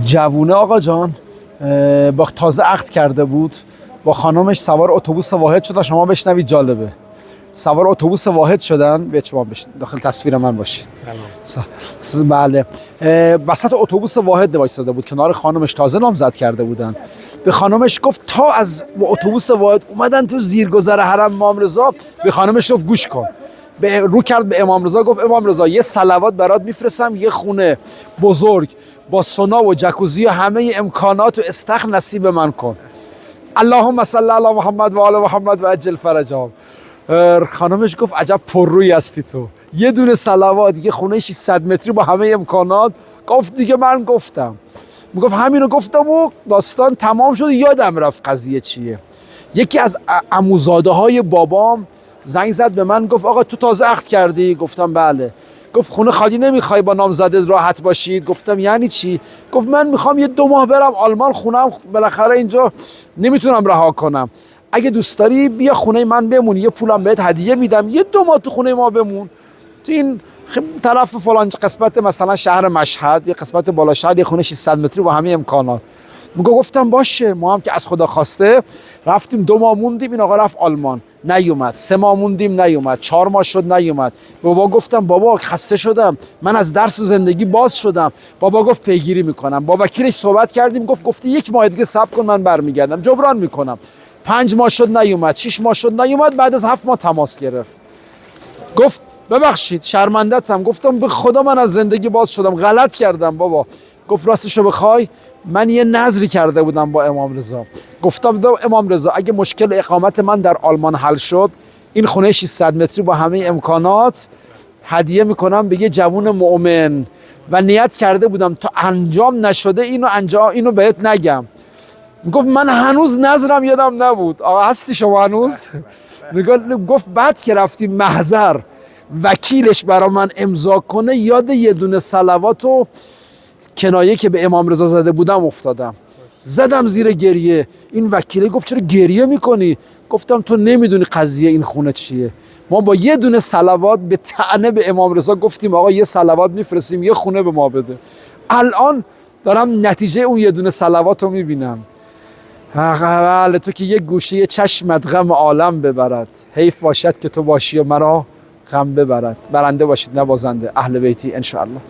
جوونه آقا جان با تازه عقد کرده بود، با خانمش سوار اتوبوس واحد شدن. شما بشنوید جالبه. سوار اتوبوس واحد شدن، به شما داخل تصویر من باشید. سلام. بله. وسط اتوبوس واحد وایساده بود، کنار خانمش تازه نامزد کرده بودن. به خانمش گفت تا از اتوبوس واحد اومدن تو زیرگذر حرم امام رضا، به خانمش گفت گوش کن. رو کرد به امام رضا، گفت امام رضا یه صلوات برات میفرستم، یه خونه بزرگ با سونا و جکوزی و همه امکانات و استخر نصیب من کن. اللهم صل علی محمد و آل محمد و عجل فرجهم. خانمش گفت عجب پررویی هستی تو، یه دونه صلوات، یه خونه 600 متری با همه امکانات. گفت دیگه من گفتم. میگفت همینو گفتم و داستان تمام شد. یادم رفت قضیه چیه. یکی از عموزاده های بابام زنگ زد به من، گفت آقا تو تازه عقد کردی؟ گفتم بله. گفت خونه خالی نمیخوای با نامزده راحت باشید؟ گفتم یعنی چی؟ گفت من میخوام یه 2 ماه برم آلمان، خونم بالاخره اینجا نمیتونم رها کنم. اگه دوست داری بیا خونه من بمون، یه پولم بهت هدیه میدم، یه 2 ماه تو خونه ما بمون، تو این طرف فلان قسمت مثلا شهر مشهد، یه قسمت بالا شهر، یه خونه 600 متری با همه امکانات. گفتم باشه. ما هم که از خدا خواسته رفتیم 2 ماه موندیم. این آقا رفت آلمان نیومد، 3 ماه موندیم نیومد، 4 ماه شد نیومد. بابا گفتم بابا خسته شدم، من از درس و زندگی باز شدم. بابا گفت پیگیری میکنم. با وکیلش صحبت کردیم، گفتی 1 ماه دیگه صبر کن من برمیگردم جبران میکنم. 5 ماه شد نیومد، 6 ماه شد نیومد، بعد از 7 ماه تماس گرفت. گفت ببخشید شرمنده‌ام. گفتم به خدا من از زندگی باز شدم، غلط کردم بابا. گفت راستشو بخوای من یه نظری کرده بودم با امام رضا. گفتم امام رضا اگه مشکل اقامت من در آلمان حل شد، این خونه 600 متری با همه امکانات هدیه میکنم به یه جوون مؤمن. و نیت کرده بودم تا انجام نشده اینو بهت نگم. گفت من هنوز نظرم یادم نبود. آقا هستی شما هنوز؟ گفت بعد که رفتیم محضر وکیلش برا من امضا کنه، یاد یه دونه صلوات و کنایه که به امام رضا زده بودم افتادم، زدم زیر گریه. این وکیله گفت چرا گریه میکنی؟ گفتم تو نمیدونی قضیه این خونه چیه. ما با یه دونه صلوات به طعنه به امام رضا گفتیم آقا یه صلوات میفرستیم یه خونه به ما بده. الان دارم نتیجه اون یه دونه صلوات رو میبینم. بله تو که یه گوشه چشمت غم عالم ببرد، حیف باشد که تو باشی و مرا غم ببرد. برنده باشید نه بازنده. اهل بیتی انشاءالله.